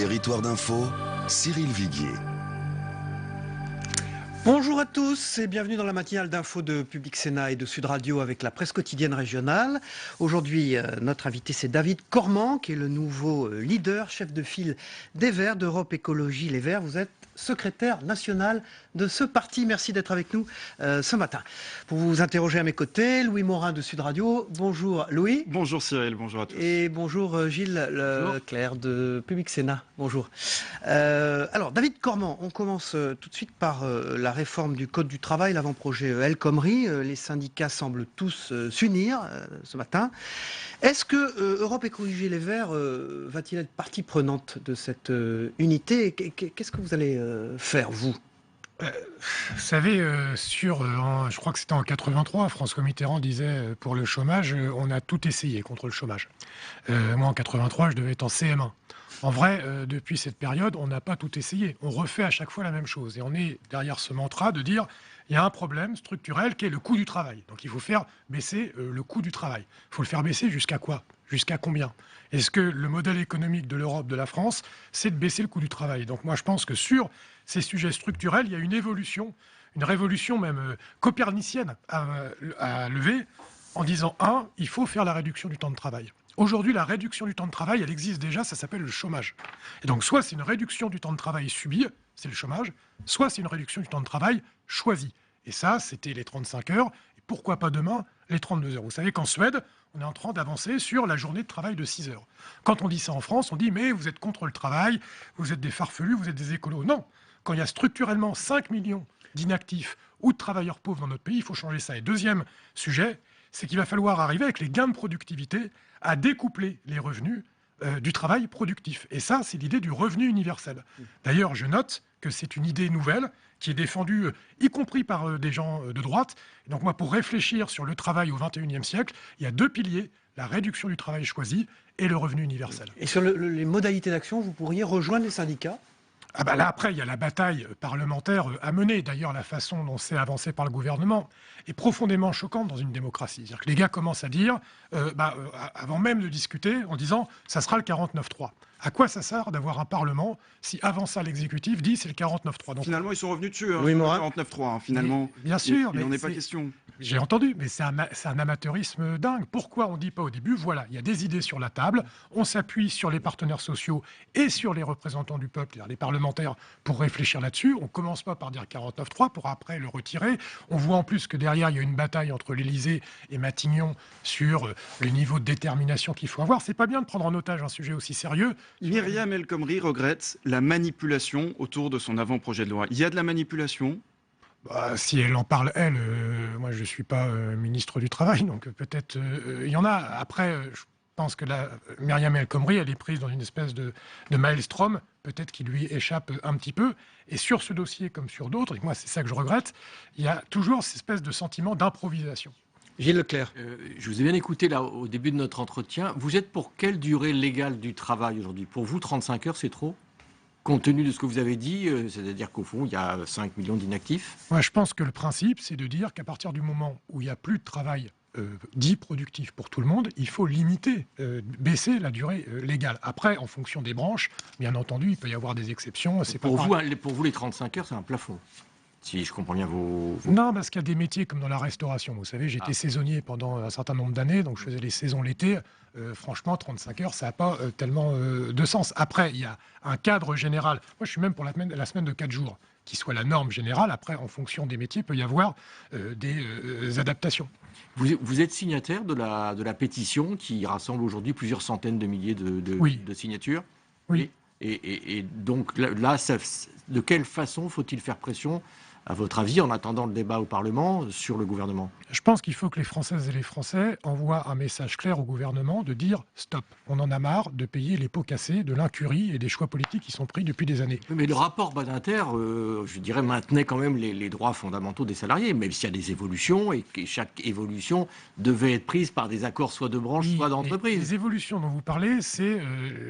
Territoire d'info, Cyril Viguier. Bonjour à tous et bienvenue dans la matinale d'info de Public Sénat et de Sud Radio avec la presse quotidienne régionale. Aujourd'hui, notre invité c'est David Cormand qui est le nouveau leader, chef de file des Verts, d'Europe Écologie Les Verts. Vous êtes secrétaire national de ce parti. Merci d'être avec nous ce matin. Pour vous interroger à mes côtés, Louis Morin de Sud Radio. Bonjour Louis. Bonjour Cyril, bonjour à tous. Et bonjour Gilles Leclerc de Public Sénat. Bonjour. Alors David Cormand, on commence tout de suite par la réforme du Code du travail, l'avant-projet El Khomri. Les syndicats semblent tous s'unir ce matin. Est-ce que Europe Écologie Les Verts va-t-il être partie prenante de cette unité? Qu'est-ce que vous allez faire, vous? Vous savez, je crois que c'était en 83, François Mitterrand disait pour le chômage, on a tout essayé contre le chômage. Moi, en 83, je devais être en CM1. En vrai, depuis cette période, on n'a pas tout essayé. On refait à chaque fois la même chose. Et on est derrière ce mantra de dire il y a un problème structurel qui est le coût du travail. Donc il faut faire baisser le coût du travail. Il faut le faire baisser jusqu'à quoi? Jusqu'à combien? Est-ce que le modèle économique de l'Europe, de la France, c'est de baisser le coût du travail? Donc moi, je pense que sur ces sujets structurels, il y a une évolution, une révolution même copernicienne à lever en disant, il faut faire la réduction du temps de travail. Aujourd'hui, la réduction du temps de travail, elle existe déjà, ça s'appelle le chômage. Et donc, soit c'est une réduction du temps de travail subie, c'est le chômage, soit c'est une réduction du temps de travail choisie. Et ça, c'était les 35 heures, et pourquoi pas demain, les 32 heures. Vous savez qu'en Suède, on est en train d'avancer sur la journée de travail de 6 heures. Quand on dit ça en France, on dit, mais vous êtes contre le travail, vous êtes des farfelus, vous êtes des écolos. Non, quand il y a structurellement 5 millions d'inactifs ou de travailleurs pauvres dans notre pays, il faut changer ça. Et deuxième sujet, c'est qu'il va falloir arriver avec les gains de productivité à découpler les revenus du travail productif. Et ça, c'est l'idée du revenu universel. D'ailleurs, je note que c'est une idée nouvelle qui est défendue, y compris par des gens de droite. Et donc moi, pour réfléchir sur le travail au XXIe siècle, il y a deux piliers, la réduction du travail choisi et le revenu universel. Et sur les modalités d'action, vous pourriez rejoindre les syndicats? Là, après, il y a la bataille parlementaire à mener. D'ailleurs, la façon dont c'est avancé par le gouvernement est profondément choquante dans une démocratie. C'est-à-dire que les gars commencent à dire, avant même de discuter, en disant « ça sera le 49-3 ». À quoi ça sert d'avoir un Parlement si avant ça l'exécutif dit c'est le 49-3? Donc finalement, ils sont revenus dessus, oui, le 49-3, finalement. Bien sûr, il n'en est pas question. J'ai entendu, mais c'est un amateurisme dingue. Pourquoi on ne dit pas au début, voilà, il y a des idées sur la table, on s'appuie sur les partenaires sociaux et sur les représentants du peuple, c'est-à-dire les parlementaires, pour réfléchir là-dessus. On ne commence pas par dire 49-3 pour après le retirer. On voit en plus que derrière, il y a une bataille entre l'Élysée et Matignon sur le niveau de détermination qu'il faut avoir. C'est pas bien de prendre en otage un sujet aussi sérieux. Myriam El Khomri regrette la manipulation autour de son avant-projet de loi. Il y a de la manipulation? Si elle en parle, elle, moi je ne suis pas ministre du Travail, donc peut-être il y en a. Après, je pense que Myriam El Khomri, elle est prise dans une espèce de maelstrom, peut-être qui lui échappe un petit peu. Et sur ce dossier, comme sur d'autres, et moi c'est ça que je regrette, il y a toujours cette espèce de sentiment d'improvisation. Gilles Leclerc. Je vous ai bien écouté là au début de notre entretien. Vous êtes pour quelle durée légale du travail aujourd'hui? Pour vous, 35 heures, c'est trop? Compte tenu de ce que vous avez dit, c'est-à-dire qu'au fond, il y a 5 millions d'inactifs? Moi, je pense que le principe, c'est de dire qu'à partir du moment où il n'y a plus de travail dit productif pour tout le monde, il faut limiter, baisser la durée légale. Après, en fonction des branches, bien entendu, il peut y avoir des exceptions. Pour vous, les 35 heures, c'est un plafond, si je comprends bien vos... Non, parce qu'il y a des métiers comme dans la restauration. Vous savez, j'étais saisonnier pendant un certain nombre d'années, donc je faisais les saisons l'été. Franchement, 35 heures, ça n'a pas tellement de sens. Après, il y a un cadre général. Moi, je suis même pour la semaine de 4 jours, qui soit la norme générale. Après, en fonction des métiers, il peut y avoir des adaptations. Vous êtes signataire de la pétition qui rassemble aujourd'hui plusieurs centaines de milliers de signatures? Oui. Et donc là, de quelle façon faut-il faire pression, à votre avis, en attendant le débat au Parlement, sur le gouvernement? Je pense qu'il faut que les Françaises et les Français envoient un message clair au gouvernement de dire « stop, on en a marre de payer les pots cassés, de l'incurie et des choix politiques qui sont pris depuis des années ». Mais le rapport Badinter, je dirais, maintenait quand même les droits fondamentaux des salariés, même s'il y a des évolutions et que chaque évolution devait être prise par des accords soit de branche, soit d'entreprise. Les évolutions dont vous parlez, c'est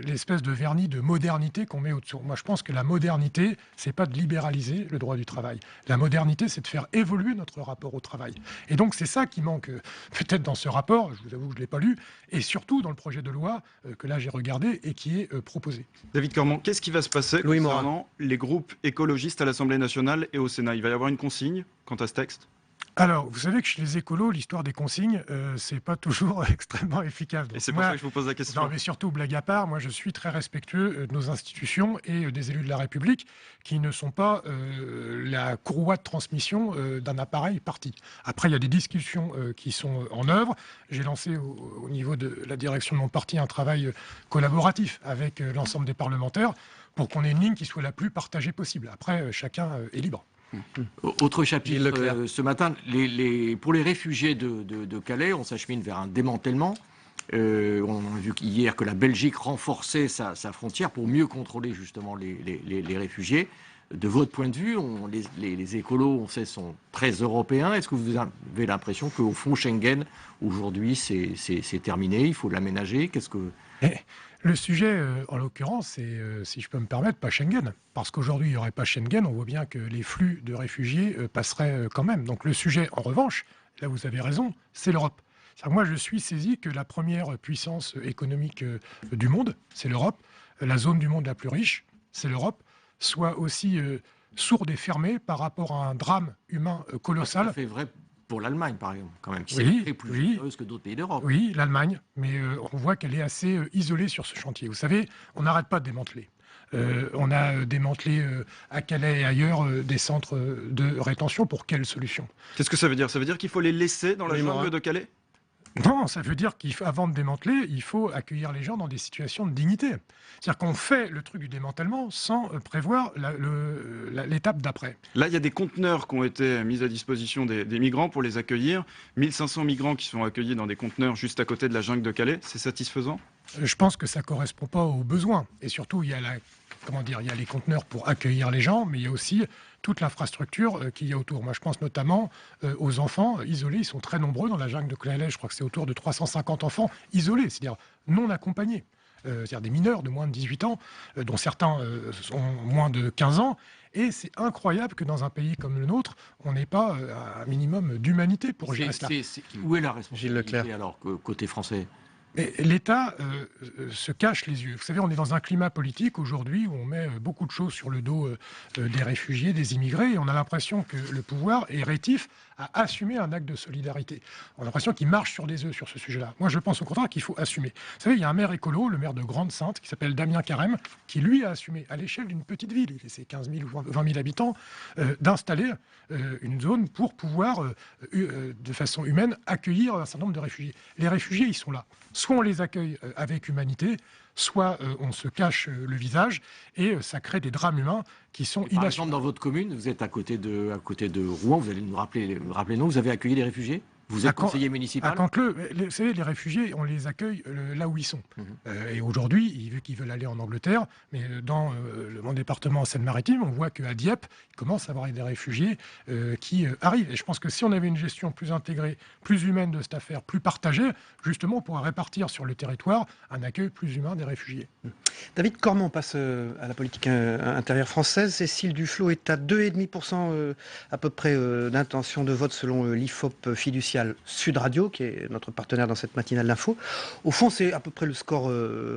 l'espèce de vernis de modernité qu'on met au-dessous. Moi, je pense que la modernité, c'est pas de libéraliser le droit du travail. La modernité, c'est de faire évoluer notre rapport au travail. Et donc, c'est ça qui manque peut-être dans ce rapport, je vous avoue que je ne l'ai pas lu, et surtout dans le projet de loi que là j'ai regardé et qui est proposé. David Cormand, qu'est-ce qui va se passer Louis concernant les groupes écologistes à l'Assemblée nationale et au Sénat? Il va y avoir une consigne quant à ce texte? Alors, vous savez que chez les écolos, l'histoire des consignes, c'est pas toujours extrêmement efficace. Et Donc c'est pour moi, ça que je vous pose la question. non, mais surtout, blague à part, moi je suis très respectueux de nos institutions et des élus de la République qui ne sont pas la courroie de transmission d'un appareil parti. Après, il y a des discussions qui sont en œuvre. J'ai lancé au niveau de la direction de mon parti un travail collaboratif avec l'ensemble des parlementaires pour qu'on ait une ligne qui soit la plus partagée possible. Après, chacun est libre. Autre Gilles chapitre Leclerc. ce matin, pour les réfugiés de Calais, on s'achemine vers un démantèlement. On a vu hier que la Belgique renforçait sa frontière pour mieux contrôler justement les réfugiés. De votre point de vue, les écolos, on sait, sont très européens. Est-ce que vous avez l'impression qu'au fond, Schengen, aujourd'hui, c'est terminé, il faut l'aménager? Le sujet, en l'occurrence, c'est, si je peux me permettre, pas Schengen. Parce qu'aujourd'hui, il n'y aurait pas Schengen, on voit bien que les flux de réfugiés passeraient quand même. Donc le sujet, en revanche, là vous avez raison, c'est l'Europe. Moi, je suis saisi que la première puissance économique du monde, c'est l'Europe. La zone du monde la plus riche, c'est l'Europe. Soit aussi sourde et fermée par rapport à un drame humain colossal. Ça fait vrai pour l'Allemagne, par exemple, quand même, qui Oui, est plus oui. généreuse que d'autres pays d'Europe. Oui, l'Allemagne, mais on voit qu'elle est assez isolée sur ce chantier. Vous savez, on n'arrête pas de démanteler. On a démantelé à Calais et ailleurs des centres de rétention. Pour quelle solution? Qu'est-ce que ça veut dire? Ça veut dire qu'il faut les laisser dans la Oui, jungle Morin. de Calais? Non, ça veut dire qu'avant de démanteler, il faut accueillir les gens dans des situations de dignité. C'est-à-dire qu'on fait le truc du démantèlement sans prévoir l'étape d'après. Là, il y a des conteneurs qui ont été mis à disposition des migrants pour les accueillir. 1500 migrants qui sont accueillis dans des conteneurs juste à côté de la jungle de Calais. C'est satisfaisant? Je pense que ça ne correspond pas aux besoins. Et surtout, il y a il y a les conteneurs pour accueillir les gens, mais il y a aussi toute l'infrastructure qu'il y a autour. Moi, je pense notamment aux enfants isolés. Ils sont très nombreux dans la jungle de Calais. Je crois que c'est autour de 350 enfants isolés, c'est-à-dire non accompagnés. C'est-à-dire des mineurs de moins de 18 ans, dont certains ont moins de 15 ans. Et c'est incroyable que dans un pays comme le nôtre, on n'ait pas un minimum d'humanité pour gérer cela. Où est la Gilles responsabilité Leclerc. alors côté français? Et l'État se cache les yeux. Vous savez, on est dans un climat politique aujourd'hui où on met beaucoup de choses sur le dos des réfugiés, des immigrés, et on a l'impression que le pouvoir est rétif à assumer un acte de solidarité. On a l'impression qu'il marche sur des œufs sur ce sujet-là. Moi, je pense au contraire qu'il faut assumer. Vous savez, il y a un maire écolo, le maire de Grande-Synthe, qui s'appelle Damien Carême, qui lui a assumé à l'échelle d'une petite ville, c'est 15 000 ou 20 000 habitants, d'installer une zone pour pouvoir, de façon humaine, accueillir un certain nombre de réfugiés. Les réfugiés, ils sont là. Soit on les accueille avec humanité, soit on se cache le visage et ça crée des drames humains qui sont Par exemple, inassumables. dans votre commune, vous êtes à côté de Rouen, vous allez nous rappeler non, vous avez accueilli les réfugiés? Vous êtes conseiller municipal? À Canteleu, vous savez, les réfugiés, on les accueille là où ils sont. Et aujourd'hui, vu qu'ils veulent aller en Angleterre, mais dans mon département en Seine-Maritime, on voit qu'à Dieppe, il commence à avoir des réfugiés qui arrivent. Et je pense que si on avait une gestion plus intégrée, plus humaine de cette affaire, plus partagée, justement, on pourrait répartir sur le territoire un accueil plus humain des réfugiés. David Cormand passe à la politique intérieure française. Cécile Duflot est à 2,5% à peu près d'intention de vote selon l'IFOP fiducial Sud Radio, qui est notre partenaire dans cette matinale d'info. Au fond, c'est à peu près le score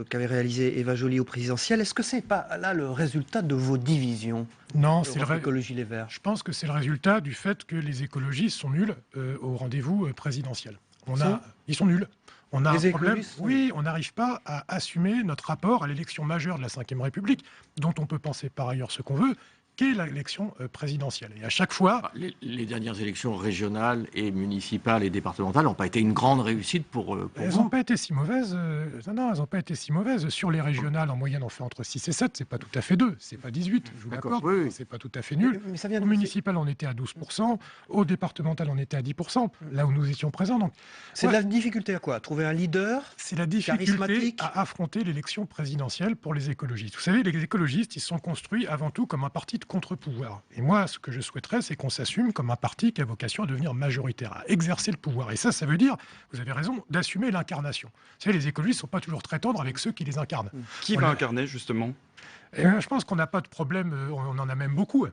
qu'avait réalisé Eva Joly au présidentiel. Est-ce que c'est pas là le résultat de vos divisions? Non, c'est le Écologie Les Verts. Je pense que c'est le résultat du fait que les écologistes sont nuls au rendez-vous présidentiel. Ils sont nuls. On a Les un problème. écologistes, Oui, on n'arrive pas à assumer notre rapport à l'élection majeure de la Ve République, dont on peut penser par ailleurs ce qu'on veut, qu'est l'élection présidentielle. Et à chaque fois... Les dernières élections régionales et municipales et départementales n'ont pas été une grande réussite pour Elles vous. n'ont pas été si mauvaises. Non, elles n'ont pas été si mauvaises. Sur les régionales, en moyenne, on fait entre 6 et 7. C'est pas tout à fait 2. C'est pas 18, je vous D'accord, l'accorde. oui. C'est pas tout à fait nul. Mais ça vient Au de... municipal, on était à 12%. Au départemental, on était à 10%. Là où nous étions présents. Donc, C'est de la difficulté à quoi? Trouver un leader? c'est la difficulté Charismatique. à affronter l'élection présidentielle pour les écologistes. Vous savez, les écologistes, ils sont construits avant tout comme un parti de contre-pouvoir. Et moi, ce que je souhaiterais, c'est qu'on s'assume comme un parti qui a vocation à devenir majoritaire, à exercer le pouvoir. Et ça veut dire, vous avez raison, d'assumer l'incarnation. Vous savez, les écologistes ne sont pas toujours très tendres avec ceux qui les incarnent. Qui va incarner, justement? Et je pense qu'on n'a pas de problème, on en a même beaucoup,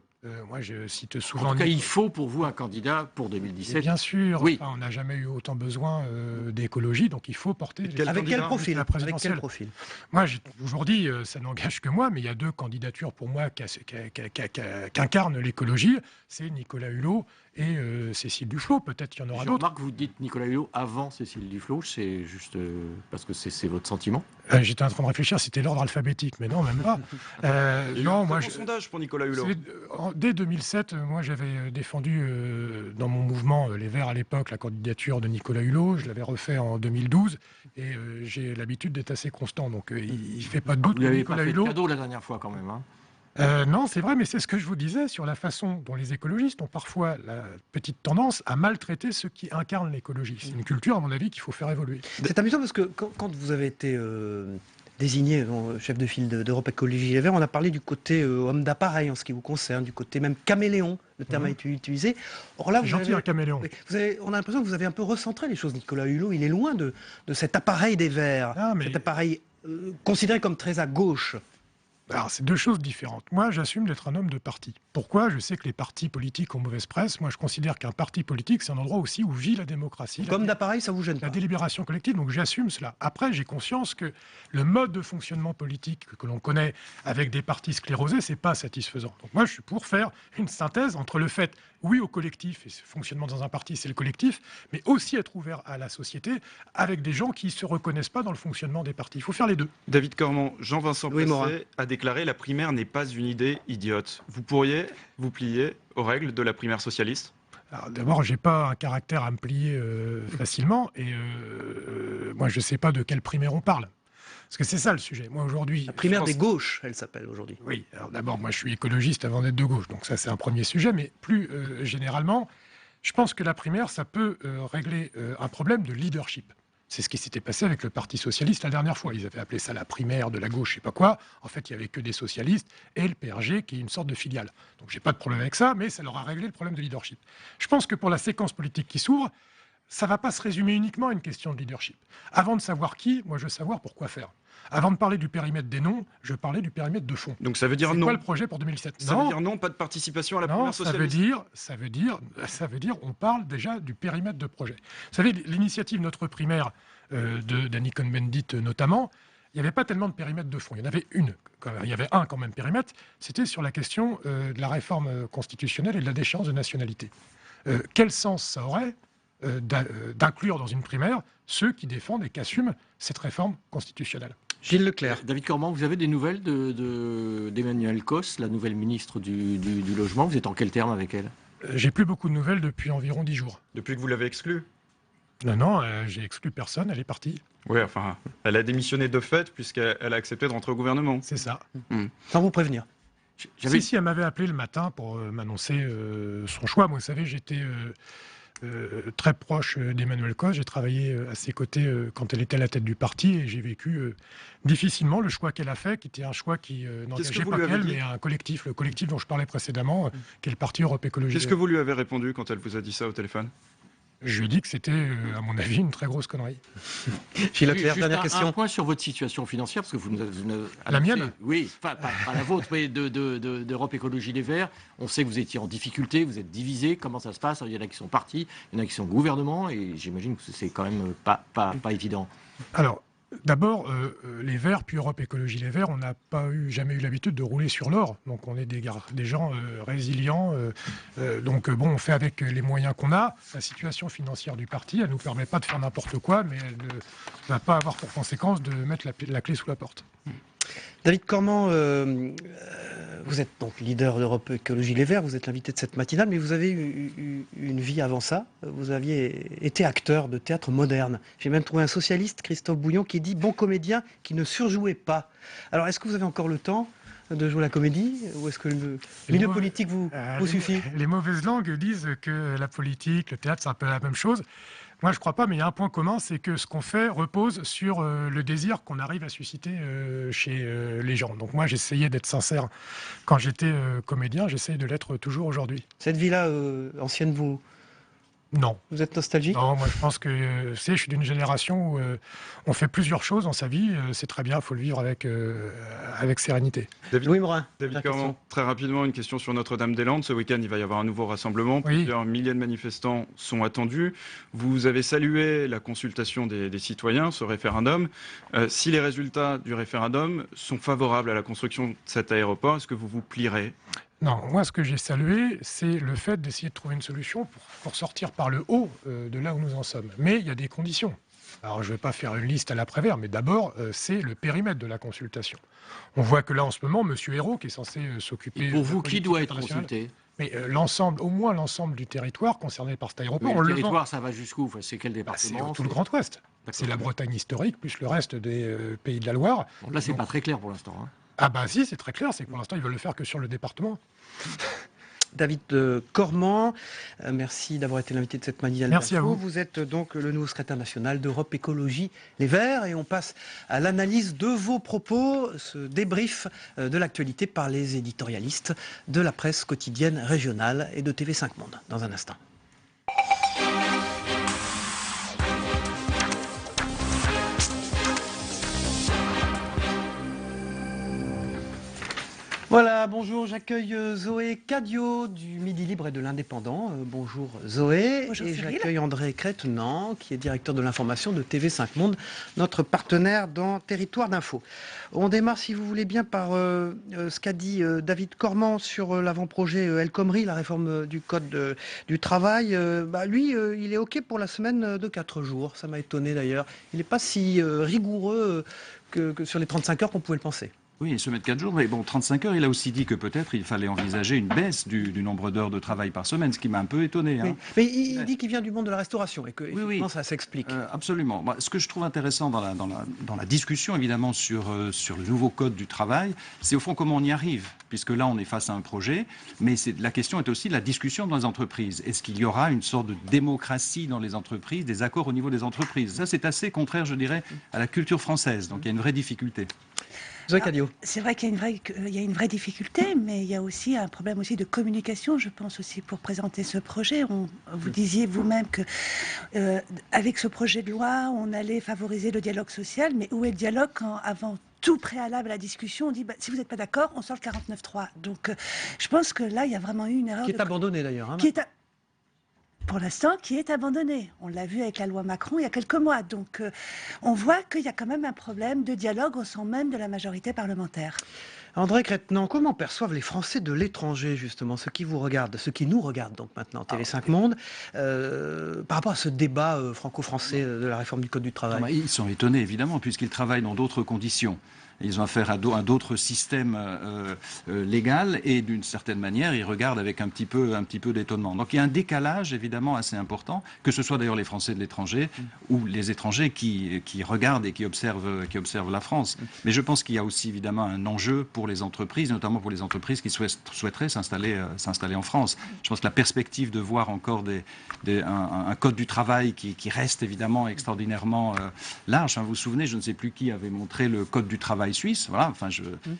Moi, je cite En souvent... tout cas, il faut pour vous un candidat pour Et 2017. bien sûr, Oui. enfin, on n'a jamais eu autant besoin d'écologie, donc il faut porter quel Avec quel candidat profil? la Avec quel présidentielle. profil? Moi, aujourd'hui, ça n'engage que moi, mais il y a 2 candidatures pour moi qu'incarnent l'écologie. C'est Nicolas Hulot et Cécile Duflot. Peut-être qu'il y en aura Je d'autres. remarque que vous dites Nicolas Hulot avant Cécile Duflot, c'est juste parce que c'est votre sentiment. J'étais en train de réfléchir, c'était l'ordre alphabétique, mais non, même pas. Il y a eu Non, un moi, très bon sondage pour Nicolas Hulot. dès 2007, moi, j'avais défendu dans mon mouvement Les Verts à l'époque la candidature de Nicolas Hulot. Je l'avais refait en 2012 et j'ai l'habitude d'être assez constant. Donc, il ne fait pas de doute Vous que n'avez pas Nicolas fait de Hulot. cadeau la dernière fois quand même. Hein. Non, c'est vrai, mais c'est ce que je vous disais sur la façon dont les écologistes ont parfois la petite tendance à maltraiter ceux qui incarnent l'écologie. C'est une culture, à mon avis, qu'il faut faire évoluer. C'est amusant parce que quand vous avez été désigné chef de file d'Europe Écologie Les Verts, on a parlé du côté homme d'appareil en ce qui vous concerne, du côté même caméléon, le terme a été utilisé. Or là, C'est gentil, un caméléon. oui, on a l'impression que vous avez un peu recentré les choses. Nicolas Hulot, il est loin de cet appareil des Verts, Ah, mais- cet appareil considéré comme très à gauche. Alors, c'est 2 choses différentes. Moi, j'assume d'être un homme de parti. Pourquoi? Je sais que les partis politiques ont mauvaise presse. Moi, je considère qu'un parti politique, c'est un endroit aussi où vit la démocratie, Comme d'appareil, ça vous gêne la pas? délibération collective. Donc, j'assume cela. Après, j'ai conscience que le mode de fonctionnement politique que l'on connaît avec des partis sclérosés, c'est pas satisfaisant. Donc, moi, je suis pour faire une synthèse entre le fait, oui, au collectif, et ce fonctionnement dans un parti, c'est le collectif, mais aussi être ouvert à la société avec des gens qui se reconnaissent pas dans le fonctionnement des partis. Il faut faire les 2. David Cormand, Jean-Vincent Oui, Morin. Placé a déclaré « La primaire n'est pas une idée idiote ». Vous pourriez vous plier aux règles de la primaire socialiste? Alors, d'abord, j'ai pas un caractère à me plier facilement, et moi, je sais pas de quelle primaire on parle. Parce que c'est ça le sujet. Moi, aujourd'hui... La primaire France- des gauches, elle s'appelle aujourd'hui. Oui, alors d'abord, moi, je suis écologiste avant d'être de gauche, donc ça, c'est un premier sujet, mais plus généralement, je pense que la primaire, ça peut régler un problème de leadership. C'est ce qui s'était passé avec le Parti socialiste la dernière fois. Ils avaient appelé ça la primaire de la gauche, je sais pas quoi. En fait, il y avait que des socialistes et le PRG qui est une sorte de filiale. Donc, j'ai pas de problème avec ça, mais ça leur a réglé le problème de leadership. Je pense que pour la séquence politique qui s'ouvre, ça va pas se résumer uniquement à une question de leadership. Avant de savoir qui, moi, je veux savoir pourquoi faire. Avant de parler du périmètre des noms, je parlais du périmètre de fond. Donc ça veut dire C'est non. quoi le projet pour 2017? Ça veut dire non, pas de participation à la Non, primaire ça socialiste. veut dire, on parle déjà du périmètre de projet. Vous savez, l'initiative Notre Primaire d'Annie Cohn-Bendit notamment, il n'y avait pas tellement de périmètre de fond. Il y en avait une. Il y avait un quand même périmètre. C'était sur la question de la réforme constitutionnelle et de la déchéance de nationalité. Quel sens ça aurait d'inclure dans une primaire ceux qui défendent et qui assument cette réforme constitutionnelle? Gilles Leclerc. David Cormand, vous avez des nouvelles d'Emmanuel Cos, la nouvelle ministre du Logement. Vous êtes en quel terme avec elle? J'ai plus beaucoup de nouvelles depuis environ 10 jours. Depuis que vous l'avez exclue? Non, j'ai exclu personne, elle est partie. Oui, enfin, elle a démissionné de fait puisqu'elle a accepté de rentrer au gouvernement. C'est ça. Sans vous prévenir. Si, elle m'avait appelé le matin pour m'annoncer son choix. Moi, vous savez, j'étais très proche d'Emmanuel Cos. J'ai travaillé à ses côtés quand elle était à la tête du parti et j'ai vécu difficilement le choix qu'elle a fait, qui était un choix qui n'engageait vous pas lui avez qu'elle, dit mais un collectif, le collectif dont je parlais précédemment, qui est le Parti Europe Écologie. Qu'est-ce que vous lui avez répondu quand elle vous a dit ça au téléphone? Je lui ai dit que c'était, à mon avis, une très grosse connerie. Gilles Leclerc, Juste dernière un question. point sur votre situation financière, parce que vous La mienne? Oui, pas la vôtre, mais d'Europe Écologie Les Verts. On sait que vous étiez en difficulté, vous êtes divisé. Comment ça se passe? Il y en a qui sont partis, il y en a qui sont au gouvernement, et j'imagine que c'est quand même pas évident. Alors, d'abord, les Verts, puis Europe Écologie Les Verts, on n'a jamais eu l'habitude de rouler sur l'or. Donc, on est des gens résilients. Donc, on fait avec les moyens qu'on a. La situation financière du parti, elle ne nous permet pas de faire n'importe quoi, mais elle ne va pas avoir pour conséquence de mettre la clé sous la porte. David Cormand, vous êtes donc leader d'Europe Écologie Les Verts, vous êtes l'invité de cette matinale, mais vous avez eu une vie avant ça. Vous aviez été acteur de théâtre moderne. J'ai même trouvé un socialiste, Christophe Bouillon, qui dit « bon comédien qui ne surjouait pas ». Alors, est-ce que vous avez encore le temps de jouer la comédie, ou est-ce que le milieu politique vous suffit? Les mauvaises langues disent que la politique, le théâtre, c'est un peu la même chose. Moi, je ne crois pas, mais il y a un point commun, c'est que ce qu'on fait repose sur le désir qu'on arrive à susciter chez les gens. Donc moi, j'essayais d'être sincère quand j'étais comédien, j'essaye de l'être toujours aujourd'hui. Cette vie-là ancienne Non. Vous êtes nostalgique? Non, moi je pense que je suis d'une génération où on fait plusieurs choses dans sa vie. C'est très bien, il faut le vivre avec sérénité. Louis Morin, David la Cormand, question. très rapidement, une question sur Notre-Dame-des-Landes. Ce week-end, il va y avoir un nouveau rassemblement. Oui. Plusieurs milliers de manifestants sont attendus. Vous avez salué la consultation des citoyens, ce référendum. Si les résultats du référendum sont favorables à la construction de cet aéroport, est-ce que vous vous plierez? Non, moi ce que j'ai salué, c'est le fait d'essayer de trouver une solution pour sortir par le haut de là où nous en sommes. Mais il y a des conditions. Alors je ne vais pas faire une liste à l'après-vert, mais d'abord, c'est le périmètre de la consultation. On voit que là en ce moment, M. Hérault, qui est censé s'occuper... Et pour de la vous, qui politique doit être internationale, consulté? mais l'ensemble, au moins l'ensemble du territoire concerné par cet aéroport, Oui, on le le vend. territoire, ça va jusqu'où? Enfin, c'est quel C'est département? tout le Grand Ouest. C'est la Bretagne historique, plus le reste des pays de la Loire. Donc là, c'est pas très clair pour l'instant. Hein. Ah bah si, c'est très clair, c'est que pour l'instant, ils veulent le faire que sur le département. David Cormand, merci d'avoir été l'invité de cette matinale. Merci à vous. Vous êtes donc le nouveau secrétaire national d'Europe Écologie Les Verts et on passe à l'analyse de vos propos, ce débrief de l'actualité par les éditorialistes de la presse quotidienne régionale et de TV5 Monde dans un instant. Voilà, bonjour, j'accueille Zoé Cadio du Midi Libre et de l'Indépendant. Bonjour Zoé. Bonjour, et Cyril. j'accueille André Crétenant, qui est directeur de l'information de TV5 Monde, notre partenaire dans Territoire d'Info. On démarre, si vous voulez bien, par ce qu'a dit David Cormand sur l'avant-projet El Khomri, la réforme du Code du travail. Lui, il est OK pour la semaine de 4 jours. Ça m'a étonné d'ailleurs. Il n'est pas si rigoureux que sur les 35 heures qu'on pouvait le penser. Oui, semaine de 4 jours, mais bon, 35 heures, il a aussi dit que peut-être il fallait envisager une baisse du nombre d'heures de travail par semaine, ce qui m'a un peu étonné. Hein. Oui. Mais il dit qu'il vient du monde de la restauration et que effectivement, ça s'explique. Absolument. Bah, ce que je trouve intéressant dans la discussion, évidemment, sur le nouveau code du travail, c'est au fond comment on y arrive, puisque là, on est face à un projet, mais la question est aussi de la discussion dans les entreprises. Est-ce qu'il y aura une sorte de démocratie dans les entreprises, des accords au niveau des entreprises? Ça, c'est assez contraire, je dirais, à la culture française, donc il y a une vraie difficulté. C'est vrai qu'il y a une vraie difficulté, mais il y a aussi un problème aussi de communication, je pense aussi, pour présenter ce projet. Vous disiez vous-même que avec ce projet de loi, on allait favoriser le dialogue social, mais où est le dialogue quand, avant tout préalable à la discussion, on dit si vous n'êtes pas d'accord, on sort le 49.3. Donc je pense que là, il y a vraiment eu une erreur. Qui est abandonnée d'ailleurs. Hein, pour l'instant, qui est abandonné. On l'a vu avec la loi Macron il y a quelques mois. Donc, on voit qu'il y a quand même un problème de dialogue au sein même de la majorité parlementaire. André Crétenant, comment perçoivent les Français de l'étranger, justement, ceux qui vous regardent, ceux qui nous regardent, donc maintenant, TV5 Monde, par rapport à ce débat franco-français de la réforme du Code du travail? Ils sont étonnés, évidemment, puisqu'ils travaillent dans d'autres conditions. Ils ont affaire à d'autres systèmes légal et d'une certaine manière, ils regardent avec un petit peu d'étonnement. Donc il y a un décalage évidemment assez important, que ce soit d'ailleurs les Français de l'étranger ou les étrangers qui regardent et qui observent la France. Mais je pense qu'il y a aussi évidemment un enjeu pour les entreprises, notamment pour les entreprises qui souhaiteraient s'installer en France. Je pense que la perspective de voir encore un code du travail qui reste évidemment extraordinairement large. Vous vous souvenez, je ne sais plus qui avait montré le code du travail suisse, voilà,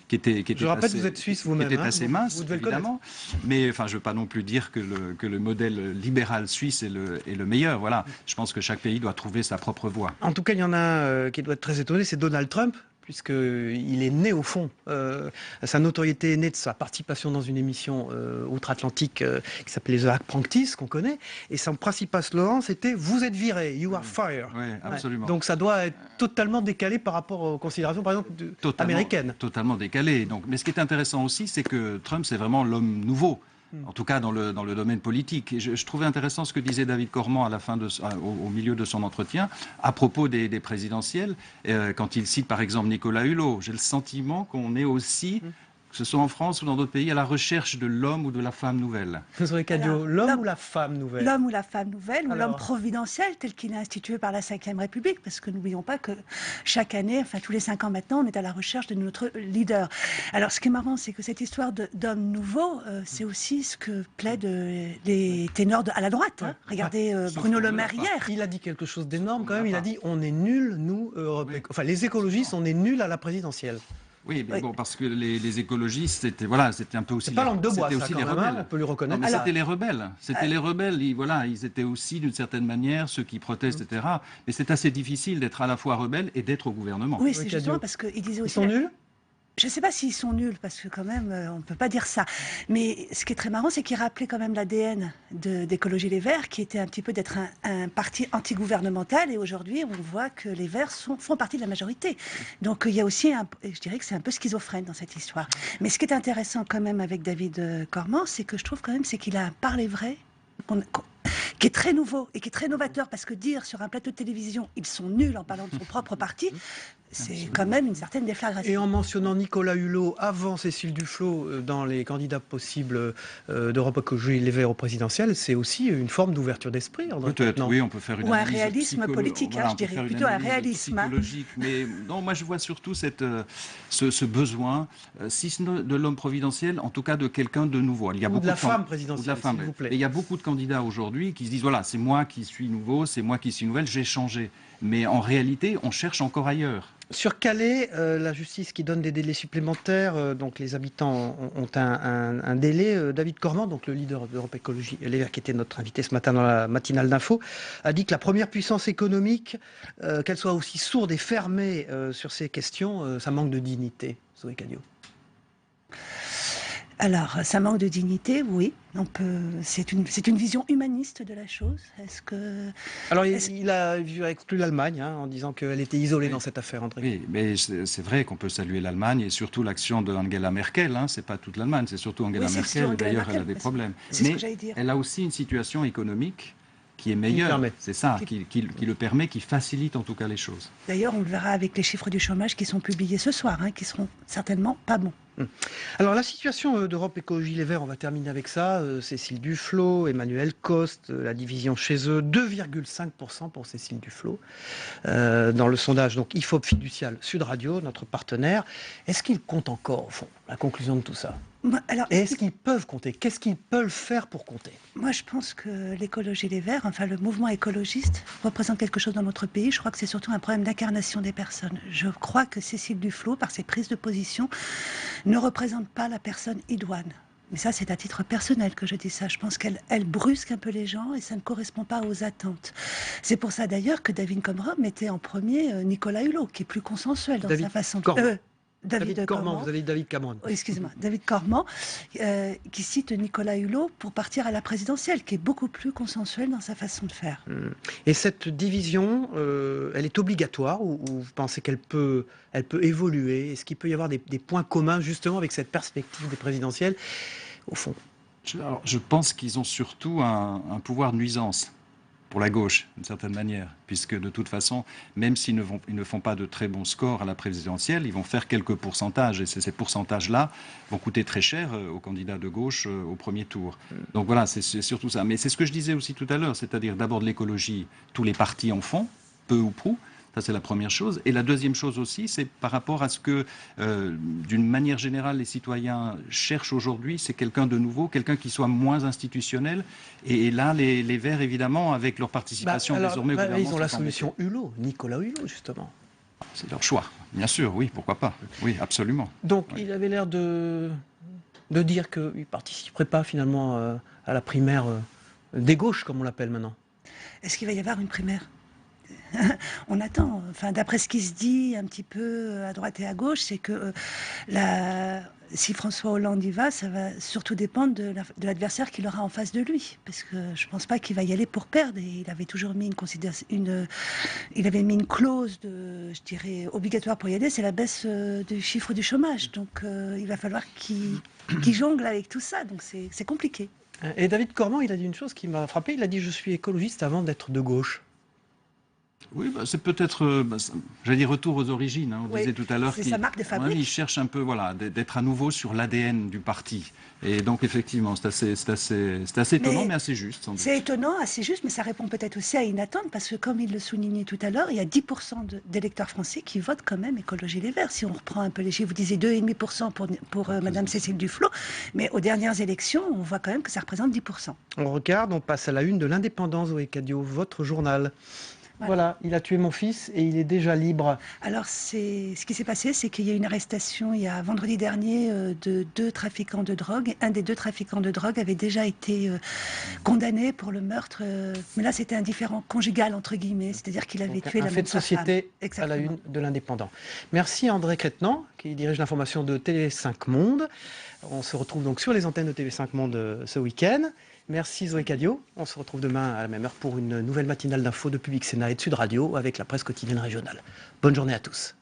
qui était je rappelle que vous êtes suisse vous-même, qui était assez mince, vous devez évidemment. Mais je ne veux pas non plus dire que le modèle libéral suisse est le meilleur. Voilà, je pense que chaque pays doit trouver sa propre voie. En tout cas, il y en a un qui doit être très étonné, c'est Donald Trump, puisqu'il est né au fond. Sa notoriété est née de sa participation dans une émission outre-Atlantique qui s'appelait The Apprentice, qu'on connaît. Et son principal slogan, c'était « Vous êtes viré, you are fired ». Oui, absolument. Donc ça doit être totalement décalé par rapport aux considérations, par exemple, américaines. Totalement décalé. Donc, mais ce qui est intéressant aussi, c'est que Trump, c'est vraiment l'homme nouveau. En tout cas dans le domaine politique. Et je trouvais intéressant ce que disait David Cormand à la fin au milieu de son entretien à propos des présidentielles, quand il cite par exemple Nicolas Hulot. J'ai le sentiment qu'on est aussi, que ce soit en France ou dans d'autres pays, à la recherche de l'homme ou de la femme nouvelle. Zoé Cadio, l'homme ou la femme nouvelle? L'homme ou la femme nouvelle, ou l'homme providentiel tel qu'il est institué par la Ve République, parce que n'oublions pas que chaque année, enfin tous les 5 ans maintenant, on est à la recherche de notre leader. Alors ce qui est marrant, c'est que cette histoire d'homme nouveau, c'est aussi ce que plaident les ténors à la droite. Hein. Regardez Bruno Le Maire hier. Il a dit quelque chose d'énorme quand même, il a dit on est nuls, nous, les écologistes, on est nuls à la présidentielle. Oui, mais Oui. bon, parce que les écologistes, c'était un peu aussi... C'est pas langue de bois, c'était ça, aussi quand les même, hein, rebelles. on peut lui Non, reconnaître. mais Alors- c'était les rebelles. C'était les rebelles. Ils étaient aussi, d'une certaine manière, ceux qui protestent, etc. Mais c'est assez difficile d'être à la fois rebelle et d'être au gouvernement. Oui, Oui, c'est Cadio. justement parce qu'ils disaient Ils aussi... sont nuls? Je ne sais pas s'ils sont nuls, parce que quand même, on ne peut pas dire ça. Mais ce qui est très marrant, c'est qu'ils rappelaient quand même l'ADN d'Écologie Les Verts, qui était un petit peu d'être un parti antigouvernemental. Et aujourd'hui, on voit que les Verts font partie de la majorité. Donc il y a aussi, je dirais que c'est un peu schizophrène dans cette histoire. Mais ce qui est intéressant quand même avec David Cormand, c'est que je trouve quand même, c'est qu'il a un parler vrai, qui est très nouveau et qui est très novateur, parce que dire sur un plateau de télévision, ils sont nuls en parlant de son propre parti, c'est quand même une certaine déflagration. Et en mentionnant Nicolas Hulot avant Cécile Duflot dans les candidats possibles d'Europe Écologie Les Verts au présidentiel, c'est aussi une forme d'ouverture d'esprit, André Peut-être, Quatennens. oui, on peut faire une Ou un analyse réalisme politique, voilà, hein, on je peut dirais, faire une plutôt un analyse réalisme, hein. psychologique. Mais non, moi je vois surtout ce besoin, si ce n'est de l'homme providentiel, en tout cas de quelqu'un de nouveau. Il y a Ou beaucoup de la de femme ou de présidentielle, la femme. s'il vous plaît. Et il y a beaucoup de candidats aujourd'hui qui se disent voilà, c'est moi qui suis nouveau, c'est moi qui suis nouvelle, j'ai changé. Mais en réalité, on cherche encore ailleurs. Sur Calais, la justice qui donne des délais supplémentaires, donc les habitants ont un délai. David Cormand, donc le leader d'Europe Écologie Les Verts, qui était notre invité ce matin dans la matinale d'info, a dit que la première puissance économique, qu'elle soit aussi sourde et fermée sur ces questions, ça manque de dignité. Zoé Cadio. Alors, ça manque de dignité, oui. C'est une vision humaniste de la chose. Est-ce que... Alors, il a exclu l'Allemagne en disant qu'elle était isolée dans cette affaire, André. Oui, mais c'est vrai qu'on peut saluer l'Allemagne et surtout l'action d'Angela Merkel. C'est pas toute l'Allemagne, c'est surtout Angela Oui, c'est Merkel. Angela D'ailleurs, elle a Merkel, des problèmes. c'est ce Mais que j'allais dire. elle a aussi une situation économique qui est meilleure. permet. C'est ça, qui le permet, qui facilite en tout cas les choses. D'ailleurs, on le verra avec les chiffres du chômage qui sont publiés ce soir, qui seront certainement pas bons. Alors la situation d'Europe Écologie Les Verts, on va terminer avec ça. Cécile Duflot, Emmanuel Coste, la division chez eux, 2,5% pour Cécile Duflot. Dans le sondage, donc IFOP Fiducial Sud Radio, notre partenaire. Est-ce qu'ils comptent encore, au fond, la conclusion de tout ça? Alors, Et est-ce qu'ils peuvent compter? Qu'est-ce qu'ils peuvent faire pour compter? moi, je pense que l'écologie Les Verts, enfin le mouvement écologiste, représente quelque chose dans notre pays. Je crois que c'est surtout un problème d'incarnation des personnes. Je crois que Cécile Duflot, par ses prises de position, ne représente pas la personne idoine. Mais ça, c'est à titre personnel que je dis ça. Je pense qu'elle brusque un peu les gens et ça ne correspond pas aux attentes. C'est pour ça d'ailleurs que David Cormand mettait en premier Nicolas Hulot, qui est plus consensuel dans David sa façon de... Cormand. David Cormand, vous avez dit David Cameron. Oh, excusez-moi, David Cormand, qui cite Nicolas Hulot pour partir à la présidentielle, qui est beaucoup plus consensuel dans sa façon de faire. Et cette division, elle est obligatoire ou vous pensez qu'elle peut évoluer? Est-ce qu'il peut y avoir des points communs justement avec cette perspective des présidentielles, au fond? Je pense qu'ils ont surtout un pouvoir de nuisance pour la gauche, d'une certaine manière, puisque de toute façon, même s'ils ne font pas de très bons scores à la présidentielle, ils vont faire quelques pourcentages, et ces pourcentages-là vont coûter très cher aux candidats de gauche au premier tour. Donc voilà, c'est surtout ça. Mais c'est ce que je disais aussi tout à l'heure, c'est-à-dire d'abord de l'écologie, tous les partis en font, peu ou prou. Ça, c'est la première chose. Et la deuxième chose aussi, c'est par rapport à ce que, d'une manière générale, les citoyens cherchent aujourd'hui, c'est quelqu'un de nouveau, quelqu'un qui soit moins institutionnel. Et là, les Verts, évidemment, avec leur participation désormais au gouvernement... Ils ont la sont solution Hulot, Nicolas Hulot, justement. C'est leur choix, bien sûr, oui, pourquoi pas. Oui, absolument. Donc, Oui. il avait l'air de dire qu'il ne participerait pas, finalement, à la primaire des gauches, comme on l'appelle maintenant. Est-ce qu'il va y avoir une primaire? On attend. Enfin, d'après ce qui se dit un petit peu à droite et à gauche, c'est que si François Hollande y va, ça va surtout dépendre de l'adversaire qu'il aura en face de lui. Parce que je ne pense pas qu'il va y aller pour perdre. Et il avait toujours mis il avait mis une clause je dirais, obligatoire pour y aller, c'est la baisse du chiffre du chômage. Donc il va falloir qu'il jongle avec tout ça. Donc c'est compliqué. Et David Cormand, il a dit une chose qui m'a frappé. Il a dit « Je suis écologiste avant d'être de gauche ». Oui, c'est peut-être, j'allais dire, retour aux origines. On disait tout à l'heure c'est qu'il sa marque de fabrique. il cherche un peu, voilà, d'être à nouveau sur l'ADN du parti. Et donc, effectivement, c'est assez étonnant, mais assez juste. Sans doute. C'est étonnant, assez juste, mais ça répond peut-être aussi à une attente, parce que comme il le soulignait tout à l'heure, il y a 10% d'électeurs français qui votent quand même Écologie Les Verts. Si on reprend un peu les chiffres, vous disiez 2,5% pour Madame Cécile Duflot, mais aux dernières élections, on voit quand même que ça représente 10%. On regarde, on passe à la une de l'Indépendance, Zoé Cadio, votre journal. Voilà, il a tué mon fils et il est déjà libre. Alors, ce qui s'est passé, c'est qu'il y a eu une arrestation il y a vendredi dernier de 2 trafiquants de drogue. Un des 2 trafiquants de drogue avait déjà été condamné pour le meurtre, mais là c'était un différend conjugal entre guillemets, c'est-à-dire qu'il avait tué un la fait même de société à la une de l'Indépendant. Merci André Crétenant, qui dirige l'information de TV5 Monde. On se retrouve donc sur les antennes de TV5 Monde ce week-end. Merci Zoé Cadio. On se retrouve demain à la même heure pour une nouvelle matinale d'infos de Public Sénat et de Sud Radio avec la presse quotidienne régionale. Bonne journée à tous.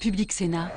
Public Sénat